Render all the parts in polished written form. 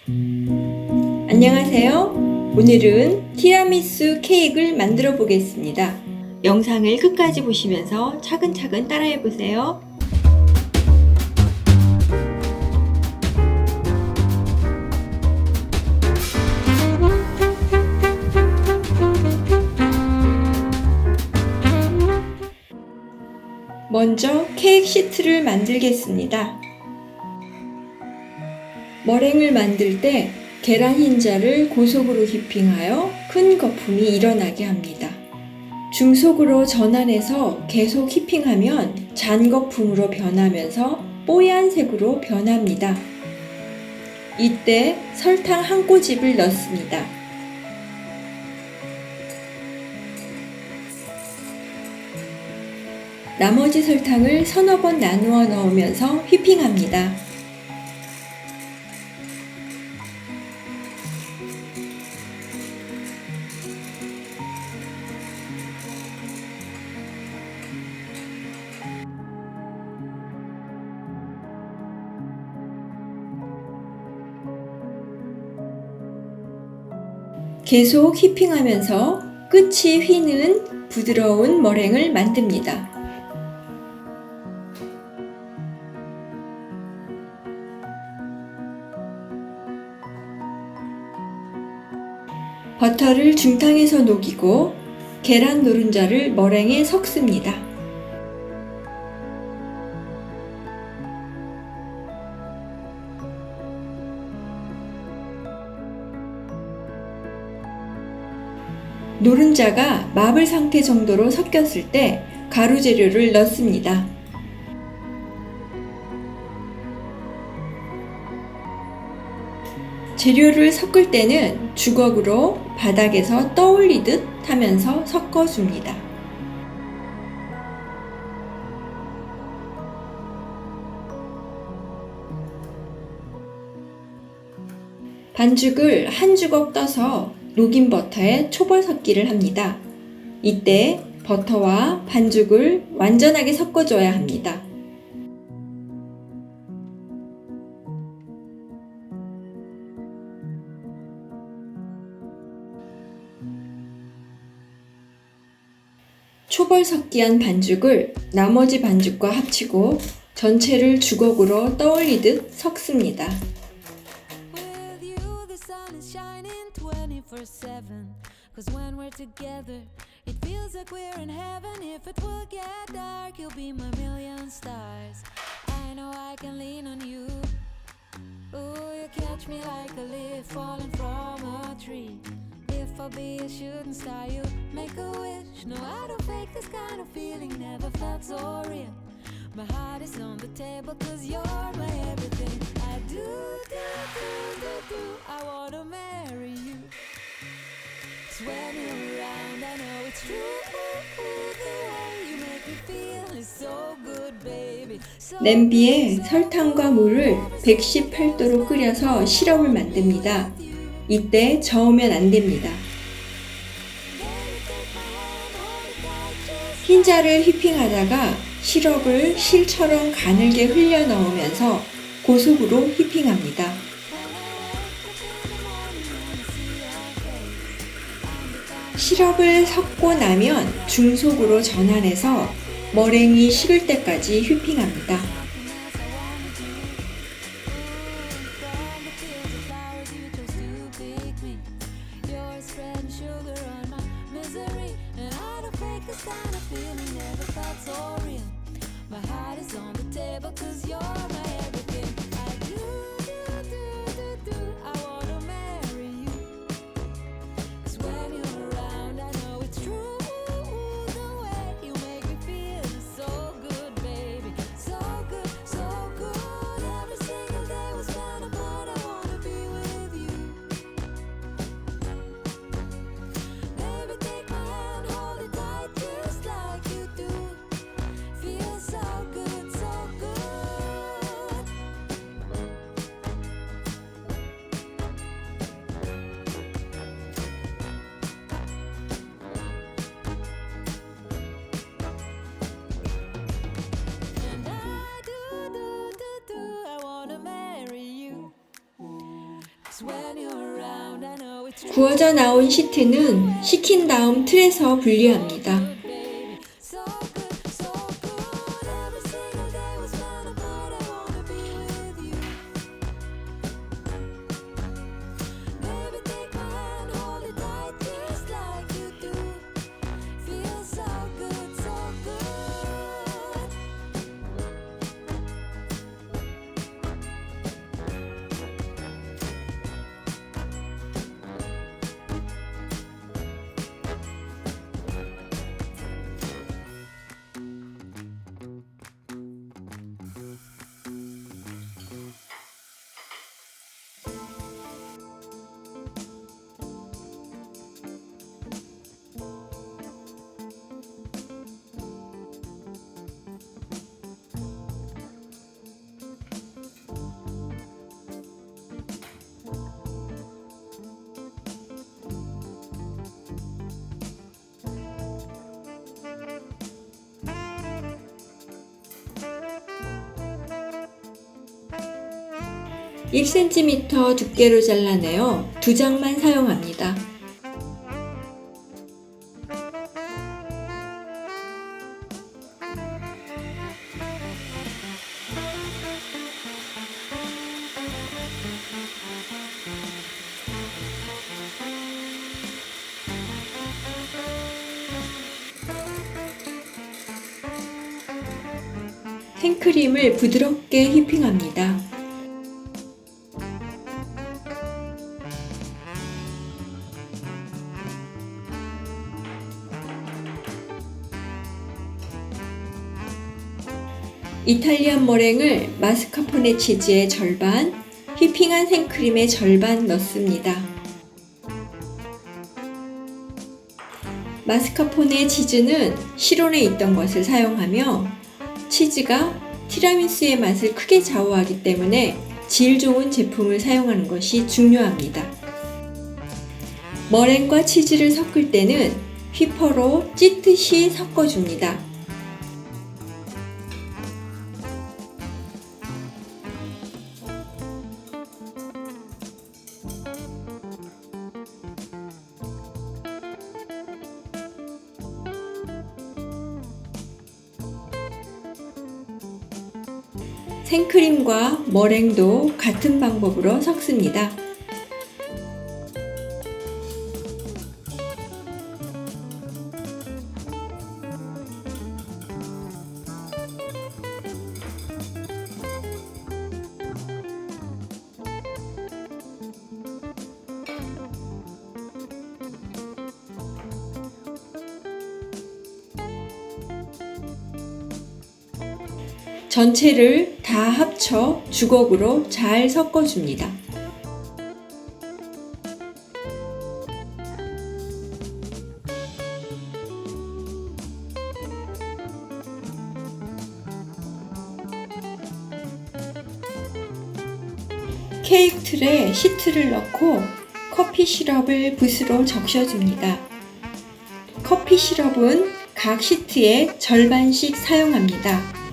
안녕하세요. 오늘은 티라미수 케이크를 만들어 보겠습니다. 영상을 끝까지 보시면서 차근차근 따라해 보세요. 먼저 케이크 시트를 만들겠습니다. 머랭을 만들 때 계란 흰자를 고속으로 휘핑하여 큰 거품이 일어나게 합니다. 중속으로 전환해서 계속 휘핑하면 잔 거품으로 변하면서 뽀얀 색으로 변합니다. 이때 설탕 한 꼬집을 넣습니다. 나머지 설탕을 서너 번 나누어 넣으면서 휘핑합니다. 계속 휘핑하면서 끝이 휘는 부드러운 머랭을 만듭니다. 버터를 중탕에서 녹이고 계란 노른자를 머랭에 섞습니다. 노른자가 마블 상태 정도로 섞였을 때 가루 재료를 넣습니다. 재료를 섞을 때는 주걱으로 바닥에서 떠올리듯 하면서 섞어줍니다. 반죽을 한 주걱 떠서 녹인 버터에 초벌 섞기를 합니다. 이때 버터와 반죽을 완전하게 섞어줘야 합니다. 초벌 섞기한 반죽을 나머지 반죽과 합치고 전체를 주걱으로 떠올리듯 섞습니다. Cause when we're together, it feels like we're in heaven. If it will get dark, you'll be my million stars. I know I can lean on you. Ooh, you catch me like a leaf falling from a tree. If I'll be a shooting star, you make a wish. No, I don't fake this kind of feeling, never felt so real. My heart is on the table cause you're my everything. I do, I wanna marry you. When you're around, I know it's true. The way you make me feel is so good, baby. 냄비에 설탕과 물을 118도로 끓여서 시럽을 만듭니다. 이때 저으면 안 됩니다. 흰자를 휘핑하다가 시럽을 실처럼 가늘게 흘려 넣으면서 고속으로 휘핑합니다. 시럽을 섞고 나면 중속으로 전환해서 머랭이 식을 때까지 휘핑합니다. when you're around. I know it's 구워져 나온 시트는 식힌 다음 틀에서 분리합니다. baby. So good, so good. Every single day was fun, but I wanna be with you. Baby, take my hand, hold it tight, just like you do. Feels so good, so good. (1cm) 두께로 잘라내어 2장만 사용합니다. 생크림을 부드럽게 휘핑합니다. 이탈리안 머랭을 마스카포네 치즈의 절반, 휘핑한 생크림의 절반 넣습니다. 마스카포네 치즈는 실온에 있던 것을 사용하며 치즈가 티라미수의 맛을 크게 좌우하기 때문에 질 좋은 제품을 사용하는 것이 중요합니다. 머랭과 치즈를 섞을 때는 휘퍼로 찢듯이 섞어줍니다. 생크림과 머랭도 같은 방법으로 섞습니다. 전체를 다 합쳐 주걱으로 잘 섞어줍니다. 케이크 틀에 시트를 넣고 커피 시럽을 붓으로 적셔줍니다. 커피 시럽은 각 시트의 절반씩 사용합니다.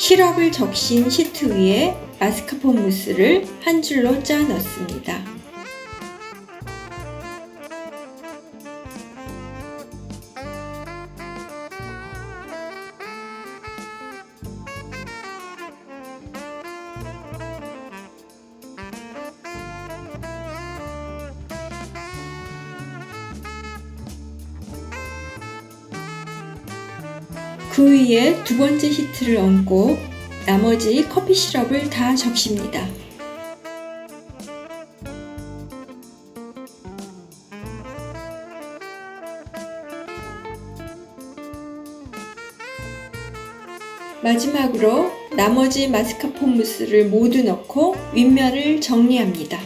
시럽을 적신 시트 위에 마스카포네 무스를 한 줄로 짜 넣습니다. 그 위에 두 번째 시트를 얹고 나머지 커피 시럽을 다 적십니다. 마지막으로 나머지 마스카포네 무스를 모두 넣고 윗면을 정리합니다.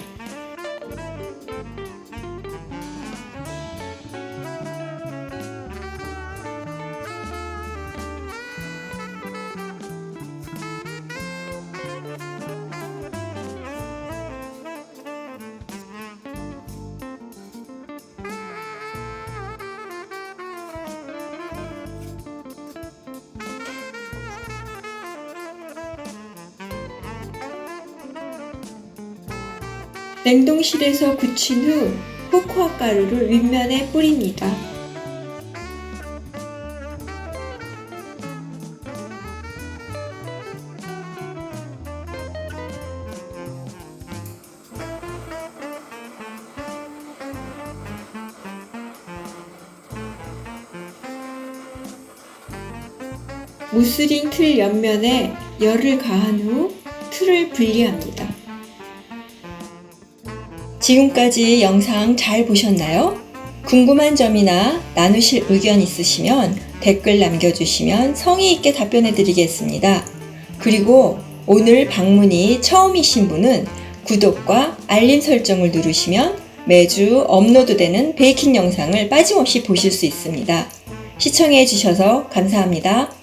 냉동실에서 굳힌 후 코코아 가루를 윗면에 뿌립니다. 무스링 틀 옆면에 열을 가한 후 틀을 분리합니다. 지금까지 영상 잘 보셨나요? 궁금한 점이나 나누실 의견 있으시면 댓글 남겨주시면 성의 있게 답변해 드리겠습니다. 그리고 오늘 방문이 처음이신 분은 구독과 알림 설정을 누르시면 매주 업로드되는 베이킹 영상을 빠짐없이 보실 수 있습니다. 시청해 주셔서 감사합니다.